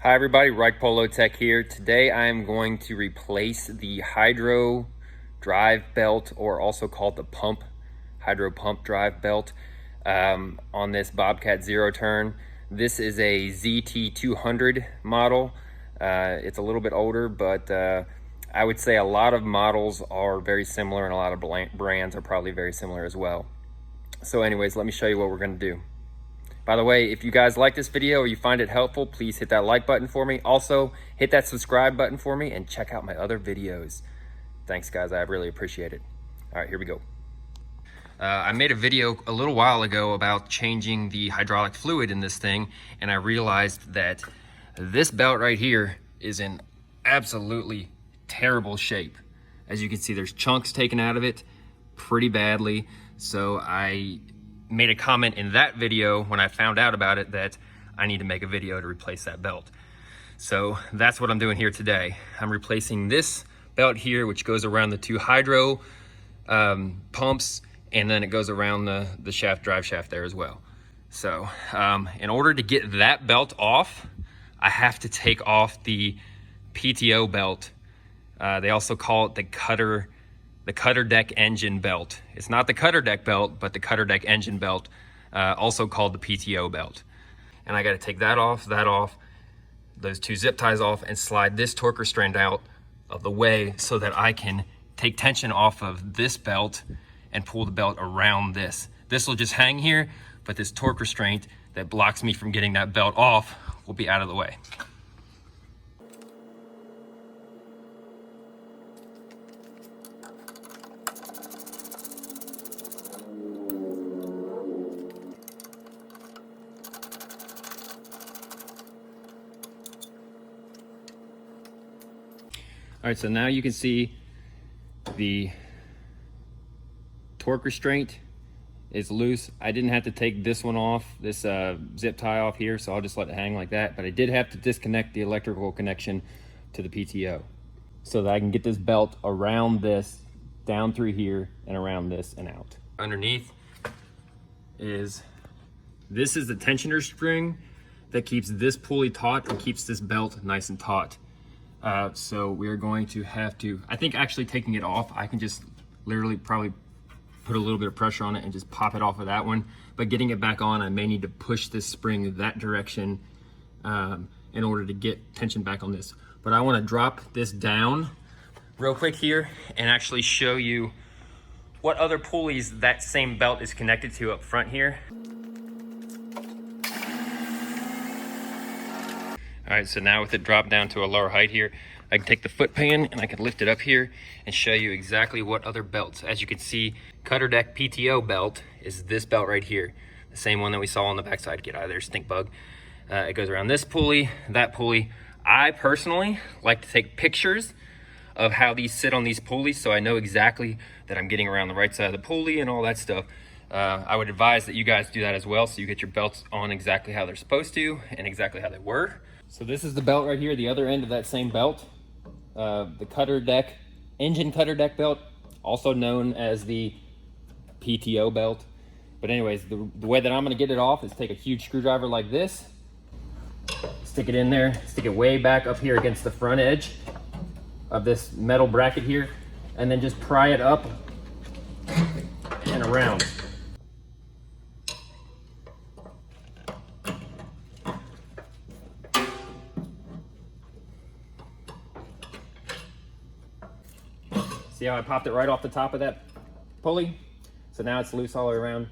Hi everybody, Polo Tech here. Today I am going to replace the hydro drive belt, or also called the hydro pump drive belt, on this Bobcat zero turn. This is a ZT200 model. It's a little bit older, but I would say a lot of models are very similar and a lot of brands are probably very similar as well. So anyways, let me show you what we're going to do. By the way, if you guys like this video or you find it helpful, please hit that like button for me. Also, hit that subscribe button for me and check out my other videos. Thanks guys, I really appreciate it. All right, here we go. I made a video a little while ago about changing the hydraulic fluid in this thing, and I realized that this belt right here is in absolutely terrible shape. As you can see, there's chunks taken out of it pretty badly. So I made a comment in that video when I found out about it that I need to make a video to replace that belt. So that's what I'm doing here today. I'm replacing this belt here, which goes around the two hydro pumps, and then it goes around the drive shaft there as well. So in order to get that belt off, I have to take off the PTO belt. They also call it the Cutterdeck engine belt. It's not the Cutterdeck belt, but the Cutterdeck engine belt, also called the PTO belt. And I got to take that off, those two zip ties off, and slide this torque restraint out of the way so that I can take tension off of this belt and pull the belt around this. This will just hang here, but this torque restraint that blocks me from getting that belt off will be out of the way. All right, so now you can see the torque restraint is loose. I didn't have to take this one off, this zip tie off here, so I'll just let it hang like that. But I did have to disconnect the electrical connection to the PTO so that I can get this belt around this, down through here, and around this and out. Underneath is the tensioner string that keeps this pulley taut and keeps this belt nice and taut. So we're going to have to, I think actually taking it off, I can just literally probably put a little bit of pressure on it and just pop it off of that one. But getting it back on, I may need to push this spring that direction in order to get tension back on this. But I want to drop this down real quick here and actually show you what other pulleys that same belt is connected to up front here. All right, so now with it dropped down to a lower height here, I can take the foot pan and I can lift it up here and show you exactly what other belts. As you can see, Cutterdeck PTO belt is this belt right here. The same one that we saw on the backside. Get out of there, stink bug. It goes around this pulley, that pulley. I personally like to take pictures of how these sit on these pulleys so I know exactly that I'm getting around the right side of the pulley and all that stuff. I would advise that you guys do that as well so you get your belts on exactly how they're supposed to and exactly how they were. So this is the belt right here, the other end of that same belt, the Cutterdeck, engine Cutterdeck belt, also known as the PTO belt. But anyways, the way that I'm gonna get it off is take a huge screwdriver like this, stick it in there, stick it way back up here against the front edge of this metal bracket here, and then just pry it up and around. See how I popped it right off the top of that pulley? So now it's loose all the way around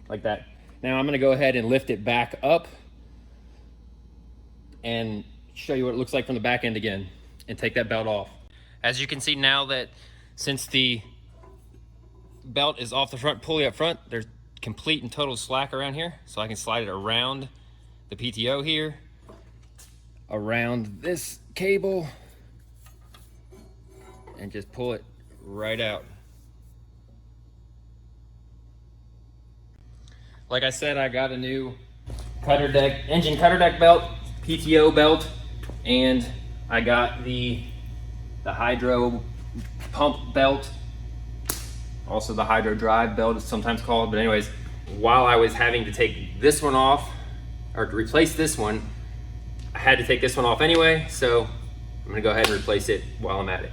like that. Now I'm gonna go ahead and lift it back up and show you what it looks like from the back end again and take that belt off. As you can see now that since the belt is off the front pulley up front, there's complete and total slack around here. So I can slide it around the PTO here, around this cable, and just pull it right out. Like I said, I got a new engine Cutterdeck belt, PTO belt, and I got the hydro pump belt, also the hydro drive belt is sometimes called. But anyways, while I was having to take this one off or to replace this one, I had to take this one off anyway, so I'm gonna go ahead and replace it while I'm at it.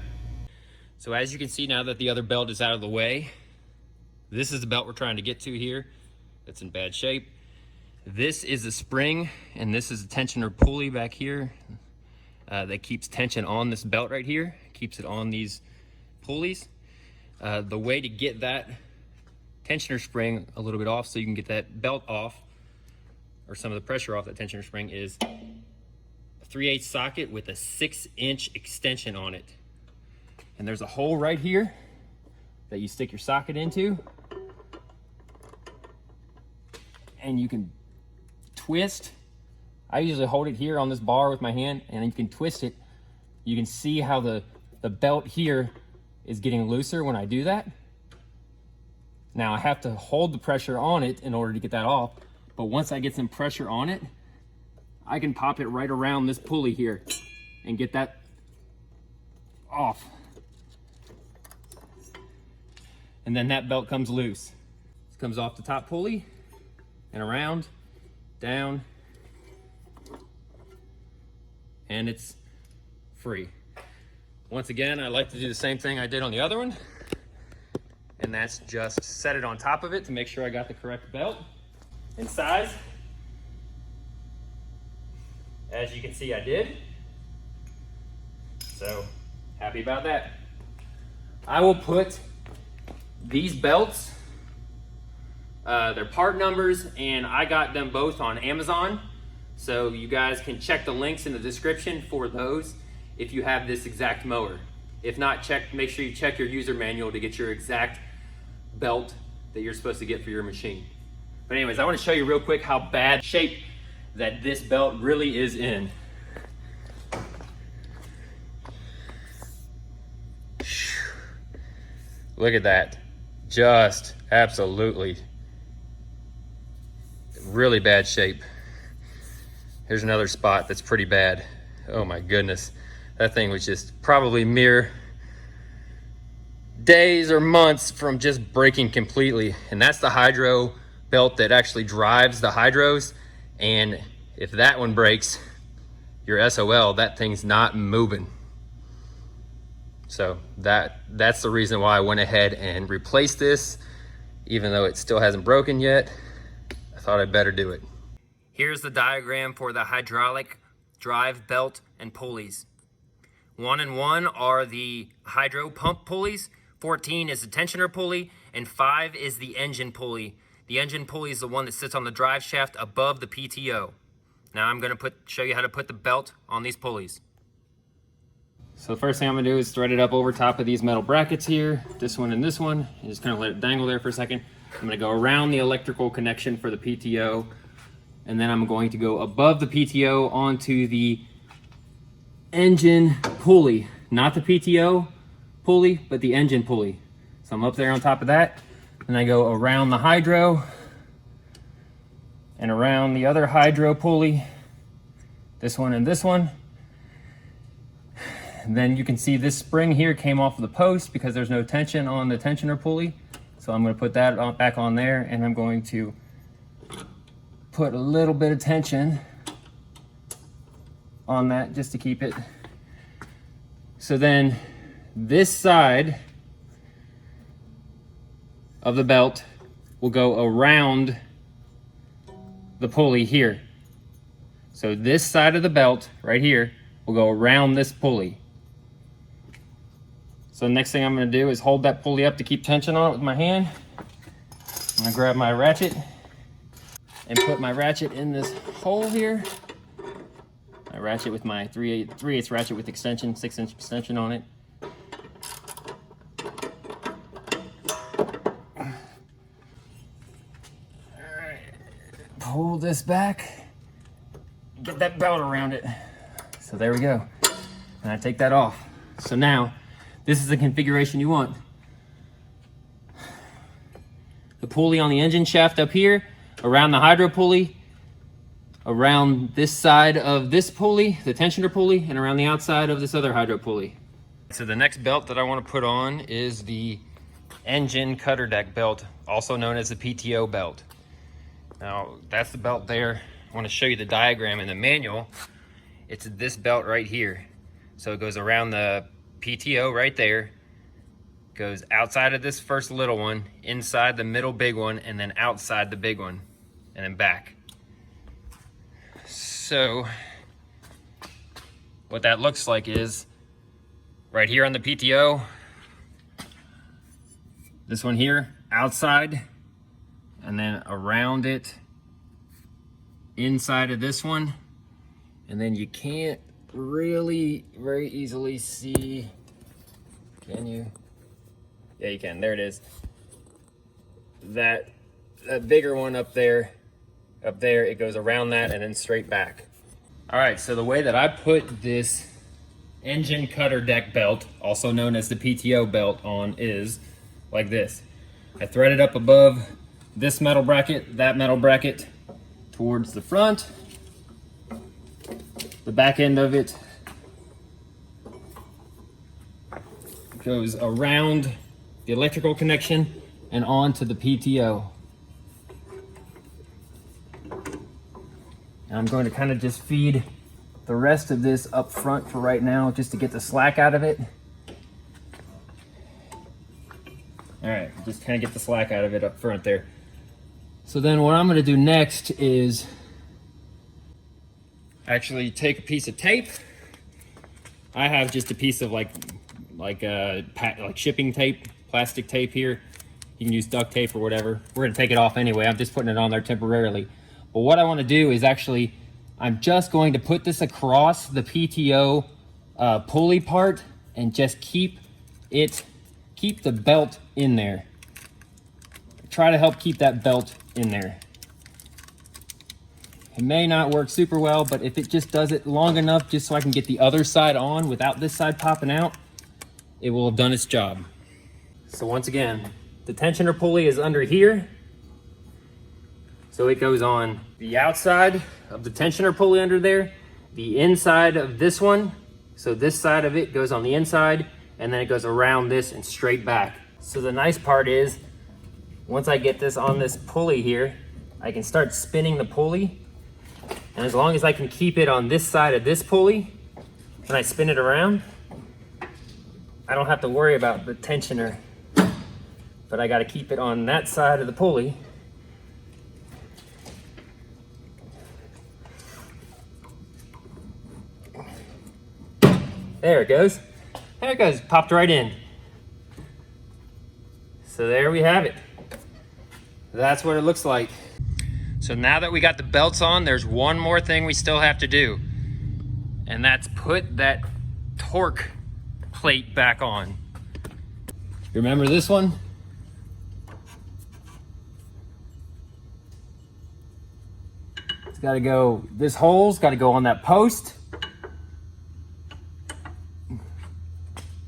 So as you can see, now that the other belt is out of the way, this is the belt we're trying to get to here. That's in bad shape. This is a spring, and this is a tensioner pulley back here that keeps tension on this belt right here, keeps it on these pulleys. The way to get that tensioner spring a little bit off so you can get that belt off, or some of the pressure off that tensioner spring, is a 3/8 socket with a 6-inch extension on it. And there's a hole right here that you stick your socket into, and you can twist. I usually hold it here on this bar with my hand, and you can twist it. You can see how the belt here is getting looser when I do that. Now I have to hold the pressure on it in order to get that off, but once I get some pressure on it, I can pop it right around this pulley here and get that off. And then that belt comes loose. This comes off the top pulley and around, down, and it's free. Once again, I like to do the same thing I did on the other one, and that's just set it on top of it to make sure I got the correct belt and size. As you can see, I did. So, happy about that. I will put these belts, their part numbers, and I got them both on Amazon. So you guys can check the links in the description for those if you have this exact mower. If not, make sure you check your user manual to get your exact belt that you're supposed to get for your machine. But anyways, I want to show you real quick how bad shape that this belt really is in. Look at that. Just absolutely really bad shape. Here's another spot that's pretty bad. Oh my goodness. That thing was just probably mere days or months from just breaking completely. And that's the hydro belt that actually drives the hydros. And if that one breaks, your SOL, that thing's not moving. So that's the reason why I went ahead and replaced this, even though it still hasn't broken yet. I thought I'd better do it. Here's the diagram for the hydraulic drive belt and pulleys. 1 and 1 are the hydro pump pulleys, 14 is the tensioner pulley, and 5 is the engine pulley. The engine pulley is the one that sits on the drive shaft above the PTO. Now I'm going to show you how to put the belt on these pulleys. So the first thing I'm going to do is thread it up over top of these metal brackets here, this one and this one, and just kind of let it dangle there for a second. I'm going to go around the electrical connection for the PTO, and then I'm going to go above the PTO onto the engine pulley. Not the PTO pulley, but the engine pulley. So I'm up there on top of that, and I go around the hydro and around the other hydro pulley, this one and this one. And then you can see this spring here came off of the post because there's no tension on the tensioner pulley. So I'm going to put that back on there, and I'm going to put a little bit of tension on that just to keep it. So then this side of the belt will go around the pulley here. So this side of the belt right here will go around this pulley. So the next thing I'm going to do is hold that pulley up to keep tension on it with my hand. I'm going to grab my ratchet and put my ratchet in this hole here. My ratchet with my 3/8 ratchet with extension, 6-inch extension on it. Alright, pull this back, get that belt around it. So there we go. And I take that off. So now, this is the configuration you want. The pulley on the engine shaft up here, around the hydro pulley, around this side of this pulley, the tensioner pulley, and around the outside of this other hydro pulley. So the next belt that I want to put on is the engine Cutterdeck belt, also known as the PTO belt. Now, that's the belt there. I want to show you the diagram in the manual. It's this belt right here. So it goes around the PTO right there, goes outside of this first little one, inside the middle big one, and then outside the big one, and then back. So what that looks like is right here on the PTO, this one here, outside, and then around it, inside of this one, and then you can't really very easily see, can you? Yeah, you can, there it is. That bigger one up there, it goes around that and then straight back. All right, so the way that I put this engine Cutterdeck belt, also known as the PTO belt, on is like this. I thread it up above this metal bracket, that metal bracket towards the front. The back end of it goes around the electrical connection and onto the PTO. And I'm going to kind of just feed the rest of this up front for right now, just to get the slack out of it. All right, just kind of get the slack out of it up front there. So then what I'm going to do next is actually take a piece of tape. I have just a piece of like shipping tape, plastic tape here. You can use duct tape or whatever. We're going to take it off anyway. I'm just putting it on there temporarily. But what I want to do is actually, I'm just going to put this across the PTO pulley part and just keep the belt in there. Try to help keep that belt in there. It may not work super well, but if it just does it long enough just so I can get the other side on without this side popping out, it will have done its job. So once again, the tensioner pulley is under here. So it goes on the outside of the tensioner pulley under there, the inside of this one. So this side of it goes on the inside, and then it goes around this and straight back. So the nice part is, once I get this on this pulley here, I can start spinning the pulley. And as long as I can keep it on this side of this pulley, when I spin it around, I don't have to worry about the tensioner. But I gotta keep it on that side of the pulley. There it goes. There it goes, popped right in. So there we have it. That's what it looks like. So now that we got the belts on, there's one more thing we still have to do. And that's put that torque plate back on. Remember this one? It's gotta go, this hole's gotta go on that post.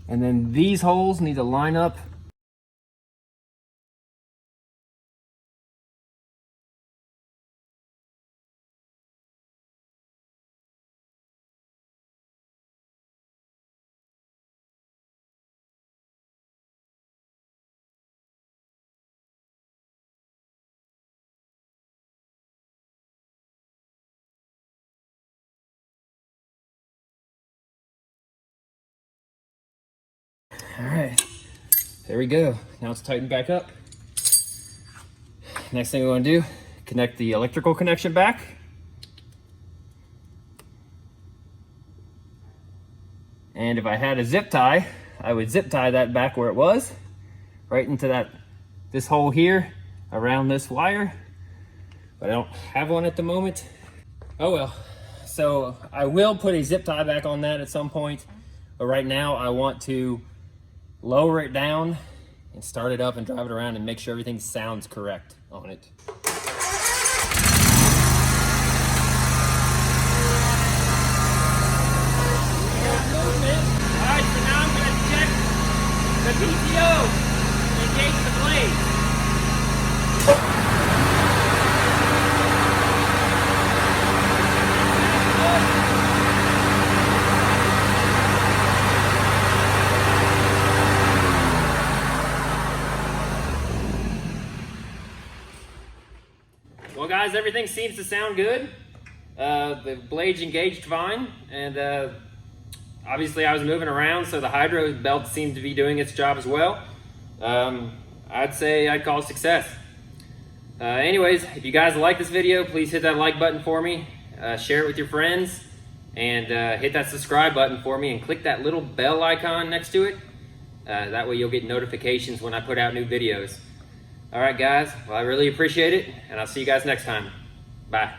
And then these holes need to line up. All right, there we go. Now it's tightened back up. Next thing we want to do, connect the electrical connection back. And if I had a zip tie, I would zip tie that back where it was, right into this hole here, around this wire. But I don't have one at the moment. Oh well. So I will put a zip tie back on that at some point. But right now I want to lower it down and start it up and drive it around and make sure everything sounds correct on it. Movement. All right, so now I'm going to check the PTO and engage the blade. Well guys, everything seems to sound good. The blades engaged fine, and obviously I was moving around, so the hydro belt seemed to be doing its job as well. I'd say I'd call it a success. Anyways, if you guys like this video, please hit that like button for me, share it with your friends, and hit that subscribe button for me, and click that little bell icon next to it. That way you'll get notifications when I put out new videos. All right, guys, well, I really appreciate it, and I'll see you guys next time. Bye.